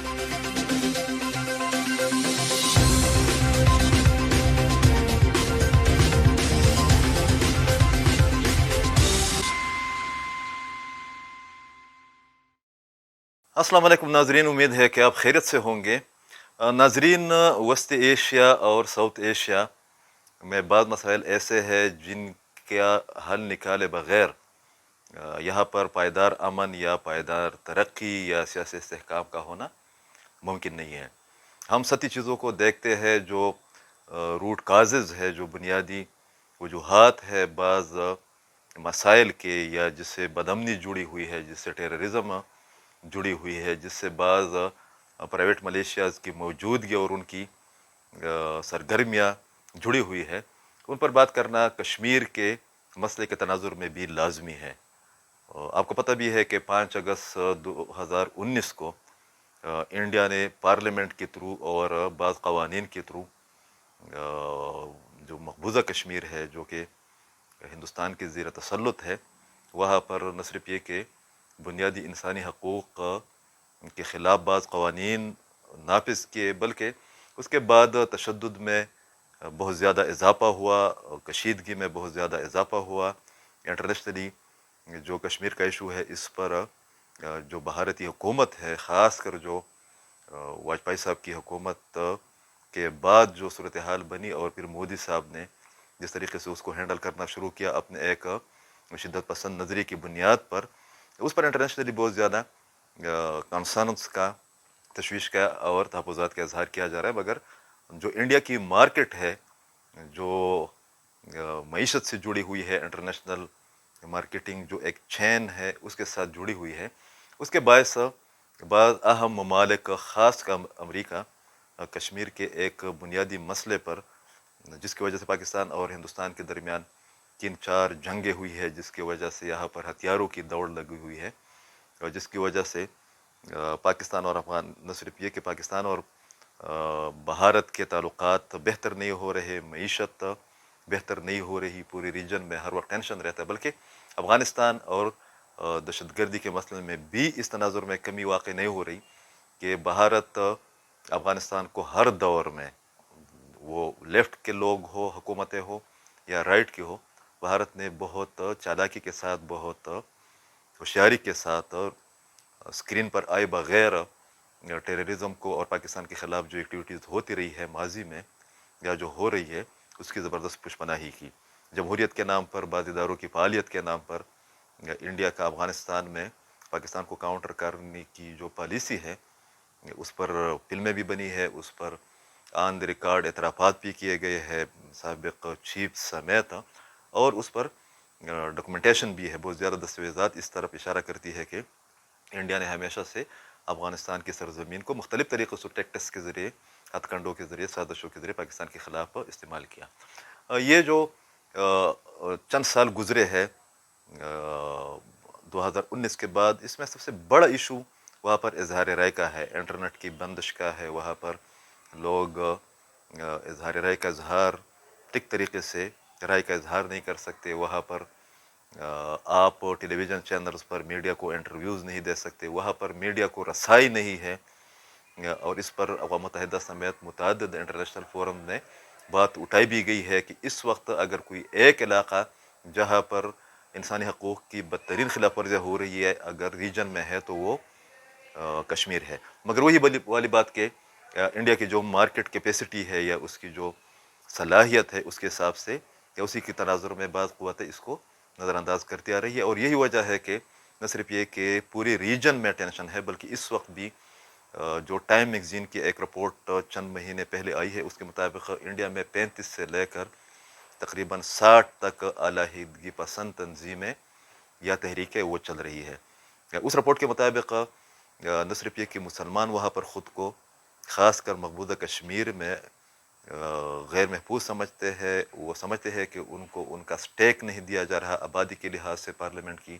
अस्सलाम वालेकुम नाजरीन, उम्मीद है कि आप खैरियत से होंगे। नाजरीन, वस्त एशिया और साउथ एशिया में बाद मसाइल ऐसे हैं जिनका हल निकाले बग़ैर यहाँ पर पायदार अमन या पायदार तरक्की या सियासी इस्तेहकाम का होना मुमकिन नहीं है। हम सती चीज़ों को देखते हैं जो रूट काजेज़ है, जो बुनियादी वजूहात है बाज़ मसाइल के, या जिससे बदअमनी जुड़ी हुई है, जिससे टेररिज़म जुड़ी हुई है, जिससे बाज़ प्राइवेट मलेशियाज़ की मौजूदगी और उनकी सरगर्मियाँ जुड़ी हुई है, उन पर बात करना कश्मीर के मसले के तनाजुर में भी लाजमी है। आपको पता भी है कि 5 अगस्त 2019 को इंडिया ने पार्लियामेंट के थ्रू और बाज़ क़वानीन के थ्रू जो मकबूजा कश्मीर है, जो कि हिंदुस्तान के ज़ेर तसल्लुत है, वहाँ पर न सिर्फ ये कि बुनियादी इंसानी हकूक़ के ख़िलाफ़ बाज़ क़वानीन नाफिज़ किए, बल्कि उसके बाद तशद्दुद में बहुत ज़्यादा इजाफ़ा हुआ, कशीदगी में बहुत ज़्यादा इजाफ़ा हुआ। इंटरनेशनली जो कश्मीर का इशू है, इस पर जो भारतीय हुकूमत है, ख़ास कर जो वाजपेयी साहब की हुकूमत के बाद जो सूरत हाल बनी, और फिर मोदी साहब ने जिस तरीके से उसको हैंडल करना शुरू किया अपने एक शिद्दत पसंद नज़रिए की बुनियाद पर, उस पर इंटरनेशनली बहुत ज़्यादा कंसर्न्स का, तशवीश का और तहफ़्फ़ुज़ात का इज़हार किया जा रहा है। मगर जो इंडिया की मार्केट है, जो मईशत से जुड़ी हुई है, इंटरनेशनल मार्केटिंग जो एक चैन है उसके साथ जुड़ी हुई है, उसके बायस बाद अहम ममालिक, ख़ास का अमरीका, कश्मीर के एक बुनियादी मसले पर, जिसकी वजह से पाकिस्तान और हिंदुस्तान के दरमियान 3-4 जंगें हुई है, जिसकी वजह से यहाँ पर हथियारों की दौड़ लगी हुई है, और जिसकी वजह से पाकिस्तान और अफगान, न सिर्फ ये कि पाकिस्तान और भारत के ताल्लुकात बेहतर नहीं हो रहे, मईशत बेहतर नहीं हो रही, पूरे रीजन में हर वक्त टेंशन रहता है, बल्कि अफ़गानिस्तान और दहशतगर्दी के मसले में भी इस तनाजुर में कमी वाक़ई नहीं हो रही कि भारत अफ़गानिस्तान को हर दौर में, वो लेफ़्ट के लोग हो, हुकूमतें हो या राइट की हो, भारत ने बहुत चालाकी के साथ, बहुत होशियारी के साथ और स्क्रीन पर आए बग़ैर टेररिज़म को और पाकिस्तान के ख़िलाफ़ जो एक्टिविटीज़ होती रही है माजी में या जो हो रही है, उसकी ज़बरदस्त पुष्पनाही की। जमहूरियत के नाम पर, बाज़ इदारों की फ़आलियत के नाम पर इंडिया का अफ़गानिस्तान में पाकिस्तान को काउंटर करने की जो पॉलिसी है, उस पर फिल्में भी बनी है, उस पर ऑन द रिकॉर्ड एतराफ़ात भी किए गए हैं साबिक़ चीफ समेत, और उस पर डॉक्यूमेंटेशन भी है। बहुत ज़्यादा दस्तावेज़ात इस तरफ इशारा करती है कि इंडिया ने हमेशा से अफ़गानिस्तान की सरज़मीन को मुख्तलिफ़ तरीक़ों से, टैक्टिक्स के ज़रिए, हथकंडों के ज़रिए, साजिशों के ज़रिए पाकिस्तान के ख़िलाफ़ इस्तेमाल किया। ये जो चंद साल गुज़रे हैं 2019 के बाद, इसमें सबसे बड़ा इशू वहाँ पर इजहार राय का है, इंटरनेट की बंदिश का है। वहाँ पर लोग इजहार राय का इजहार ठीक तरीके से राय का इजहार नहीं कर सकते। वहाँ पर आप टेलीविज़न चैनल्स पर मीडिया को इंटरव्यूज़ नहीं दे सकते, वहाँ पर मीडिया को रसाई नहीं है, और इस पर अक़वाम मुत्तहिदा समेत मुतअद्दिद इंटरनेशनल फोरम ने बात उठाई भी गई है कि इस वक्त अगर कोई एक इलाक़ा जहाँ पर इंसानी हकूक़ की बदतरीन खिलाफ वर्जियाँ हो रही है, अगर रीजन में है, तो वो कश्मीर है। मगर वही वाली बात के इंडिया की जो मार्केट कैपेसिटी है या उसकी जो सलाहियत है, उसके हिसाब से या उसी के तनाजुर में बाज़ क़ुव्वतें इसको नज़रअंदाज करती आ रही है। और यही वजह है कि न सिर्फ ये कि पूरे रीजन में टेंशन है, बल्कि इस वक्त भी जो टाइम मैगज़ीन की एक रिपोर्ट चंद महीने पहले आई है, उसके मुताबिक इंडिया में 35 से लेकर तकरीबन 60 तक अलहदगी पसंद तंजीमें या तहरीकें वो चल रही है। उस रिपोर्ट के मुताबिक न सिर्फ ये कि मुसलमान वहाँ पर ख़ुद को ख़ास कर मकबूजा कश्मीर में गैर महफूज समझते हैं, वो समझते हैं कि उनको उनका स्टेक नहीं दिया जा रहा, आबादी के लिहाज से, पार्लियामेंट की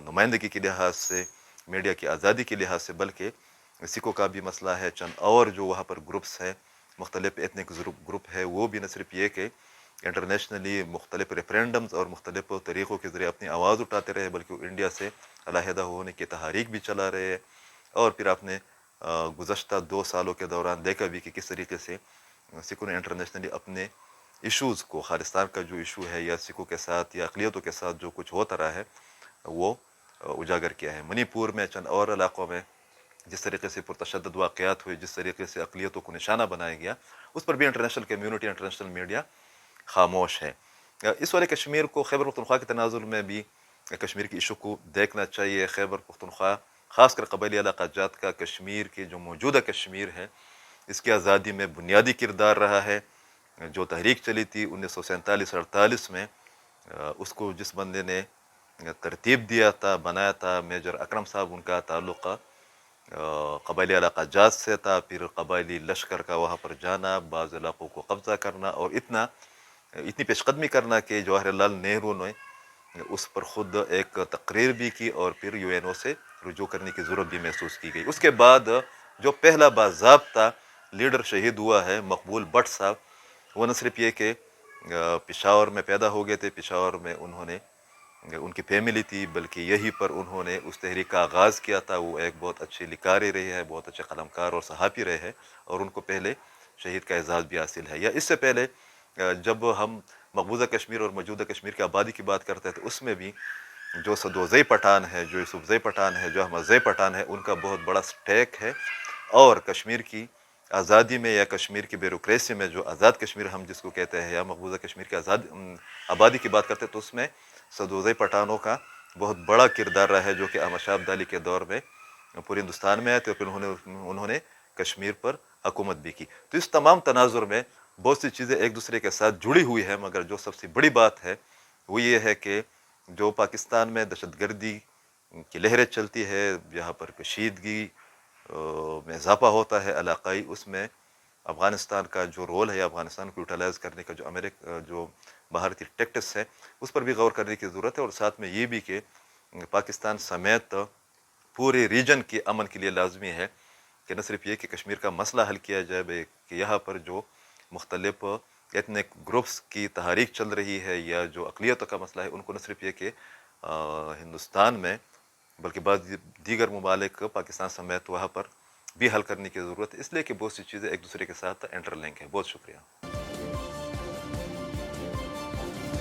नुमाइंदगी के लिहाज से, मीडिया की आज़ादी के लिहाज से, बल्कि सिखों का भी मसला है। चंद और जो वहाँ पर ग्रुप्स हैं, मुख्तलिफ एथनिक ग्रुप है, वो भी न सिर्फ ये कि इंटरनेशनली मुख्तलिफ रेफरेंडम्स और मुख्तलिफ तरीक़ों के ज़रिए अपनी आवाज़ उठाते रहे, बल्कि इंडिया से अलहदा होने की तहरीक भी चला रहे हैं। और फिर आपने گزشتہ 2 سالوں کے دوران دیکھا بھی کہ کس طریقے سے سکھوں نے انٹرنیشنلی اپنے ایشوز کو، خالستان کا جو ایشو ہے یا سکھوں کے ساتھ یا اقلیتوں کے ساتھ جو کچھ ہوتا رہا ہے وہ اجاگر کیا ہے۔ منی پور میں چند اور علاقوں میں جس طریقے سے پرتشدد واقعات ہوئے، جس طریقے سے اقلیتوں کو نشانہ بنایا گیا، اس پر بھی انٹرنیشنل کمیونٹی، انٹرنیشنل میڈیا خاموش ہے۔ اس والے کشمیر کو، خیبر پختونخوا کے تناظر میں بھی کشمیر کی ایشو کو دیکھنا چاہیے۔ خیبر پختونخوا خاص کر قبائلی علاقہ جات کا کشمیر کی جو موجودہ کشمیر ہے، اس کی آزادی میں بنیادی کردار رہا ہے۔ جو تحریک چلی تھی 1947-48 میں، اس کو جس بندے نے ترتیب دیا تھا، بنایا تھا، میجر اکرم صاحب، ان کا تعلق قبائلی علاقہ جات سے تھا۔ پھر قبائلی لشکر کا وہاں پر جانا، بعض علاقوں کو قبضہ کرنا اور اتنی پیش قدمی کرنا کہ جواہر لال نہرو نے اس پر خود ایک تقریر بھی کی اور پھر UN سے رجوع کرنے کی ضرورت بھی محسوس کی گئی۔ اس کے بعد جو پہلا باضابطہ لیڈر شہید ہوا ہے، مقبول بٹ صاحب، وہ نہ صرف یہ کہ پشاور میں پیدا ہو گئے تھے، پشاور میں انہوں نے ان کی فیملی تھی، بلکہ یہی پر انہوں نے اس تحریک کا آغاز کیا تھا۔ وہ ایک بہت اچھے لکھاری رہے ہیں، بہت اچھے قلمکار اور صحافی رہے ہیں، اور ان کو پہلے شہید کا اعزاز بھی حاصل ہے۔ یا اس سے پہلے جب ہم مقبوضہ کشمیر اور موجودہ کشمیر کی آبادی کی بات کرتے ہیں تو اس میں بھی جو سدوزئی پٹھان ہے، جو یوسفزئی پٹھان ہے، جو احمد زئی پٹھان ہے، ان کا بہت بڑا سٹیک ہے۔ اور کشمیر کی آزادی میں یا کشمیر کی بیوروکریسی میں، جو آزاد کشمیر ہم جس کو کہتے ہیں، یا مقبوضہ کشمیر کی آبادی کی بات کرتے ہیں، تو اس میں سدوزئی پٹھانوں کا بہت بڑا کردار رہا ہے، جو کہ احمد شاہ ابدالی کے دور میں پورے ہندوستان میں آئے تھے، اور پھر انہوں نے کشمیر پر حکومت بھی کی۔ تو اس تمام تناظر میں بہت سی چیزیں ایک دوسرے کے ساتھ جڑی ہوئی ہیں، مگر جو سب سے بڑی بات ہے وہ یہ ہے کہ جو پاکستان میں دہشت گردی کی لہریں چلتی ہے، جہاں پر کشیدگی میں اضافہ ہوتا ہے علاقائی، اس میں افغانستان کا جو رول ہے، یا افغانستان کو یوٹیلائز کرنے کا جو بھارتی ٹیکٹس ہے، اس پر بھی غور کرنے کی ضرورت ہے۔ اور ساتھ میں یہ بھی کہ پاکستان سمیت پورے ریجن کے امن کے لیے لازمی ہے کہ نہ صرف یہ کہ کشمیر کا مسئلہ حل کیا جائے، بلکہ یہاں پر جو مختلف ایتھنک گروپس کی تحریک چل رہی ہے یا جو اقلیتوں کا مسئلہ ہے، ان کو نہ صرف یہ کہ ہندوستان میں بلکہ بعض دیگر ممالک پاکستان سمیت وہاں پر بھی حل کرنے کی ضرورت ہے، اس لیے کہ بہت سی چیزیں ایک دوسرے کے ساتھ انٹر لنک ہیں۔ بہت شکریہ۔